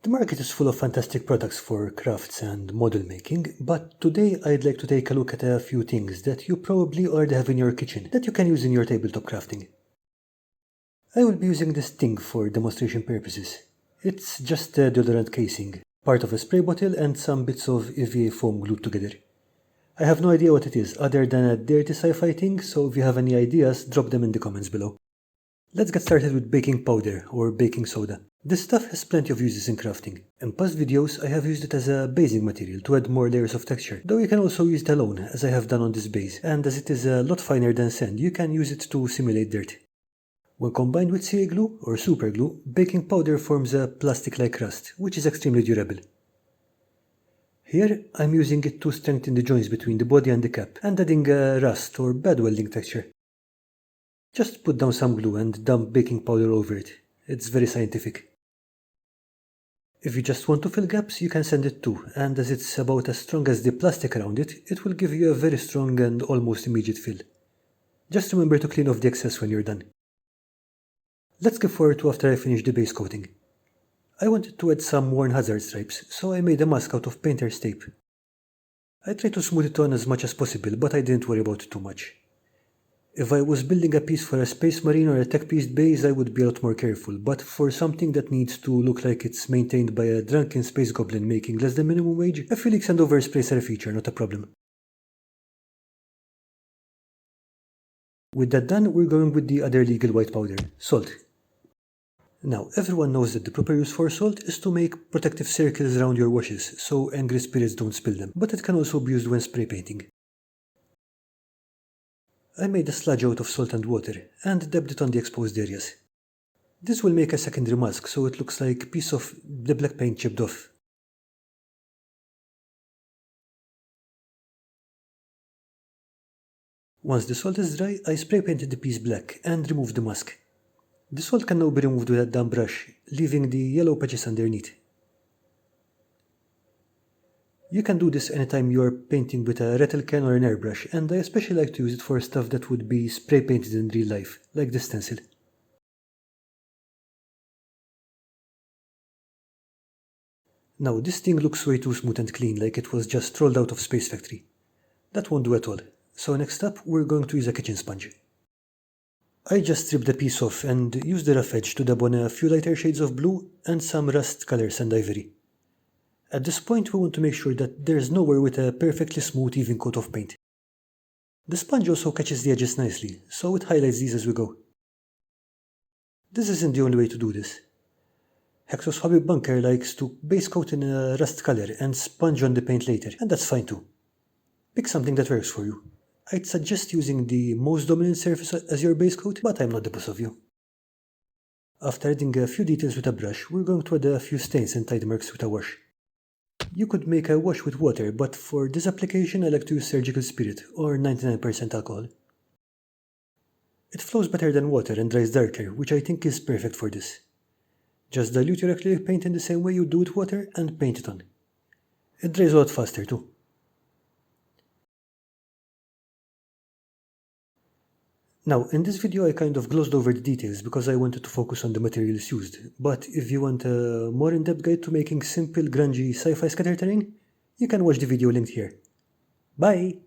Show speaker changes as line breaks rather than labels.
The market is full of fantastic products for crafts and model making, but today I'd like to take a look at a few things that you probably already have in your kitchen that you can use in your tabletop crafting. I will be using this thing for demonstration purposes. It's just a deodorant casing, part of a spray bottle and some bits of EVA foam glued together. I have no idea what it is other than a dirty sci-fi thing, so if you have any ideas, drop them in the comments below. Let's get started with baking powder or baking soda. This stuff has plenty of uses in crafting. In past videos I have used it as a basing material to add more layers of texture, though you can also use it alone, as I have done on this base, and as it is a lot finer than sand, you can use it to simulate dirt. When combined with CA glue or super glue, baking powder forms a plastic-like crust, which is extremely durable. Here I'm using it to strengthen the joints between the body and the cap, and adding a rust or bad welding texture. Just put down some glue and dump baking powder over it. It's very scientific. If you just want to fill gaps, you can sand it too, and as it's about as strong as the plastic around it, it will give you a very strong and almost immediate fill. Just remember to clean off the excess when you're done. Let's skip forward to after I finish the base coating. I wanted to add some worn hazard stripes, so I made a mask out of painter's tape. I tried to smooth it on as much as possible, but I didn't worry about it too much. If I was building a piece for a space marine or a tech-pieced base, I would be a lot more careful, but for something that needs to look like it's maintained by a drunken space goblin making less than minimum wage, a few leaks and oversprays are a feature, not a problem. With that done, we're going with the other legal white powder, salt. Now, everyone knows that the proper use for salt is to make protective circles around your washes, so angry spirits don't spill them, but it can also be used when spray painting. I made a sludge out of salt and water, and dabbed it on the exposed areas. This will make a secondary mask, so it looks like a piece of the black paint chipped off. Once the salt is dry, I spray painted the piece black and removed the mask. The salt can now be removed with a damp brush, leaving the yellow patches underneath. You can do this anytime you are painting with a rattle can or an airbrush, and I especially like to use it for stuff that would be spray painted in real life, like this stencil. Now this thing looks way too smooth and clean, like it was just rolled out of Space Factory. That won't do at all, so next up we're going to use a kitchen sponge. I just stripped the piece off and used the rough edge to dab on a few lighter shades of blue and some rust colors and ivory. At this point we want to make sure that there's nowhere with a perfectly smooth even coat of paint. The sponge also catches the edges nicely, so it highlights these as we go. This isn't the only way to do this. Hexos Hobby Bunker likes to base coat in a rust color and sponge on the paint later, and that's fine too. Pick something that works for you. I'd suggest using the most dominant surface as your base coat, but I'm not the boss of you. After adding a few details with a brush, we're going to add a few stains and tide marks with a wash. You could make a wash with water, but for this application I like to use surgical spirit, or 99% alcohol. It flows better than water and dries darker, which I think is perfect for this. Just dilute your acrylic paint in the same way you do with water and paint it on. It dries a lot faster too. Now, in this video I kind of glossed over the details because I wanted to focus on the materials used, but if you want a more in-depth guide to making simple, grungy, sci-fi scatter terrain, you can watch the video linked here. Bye!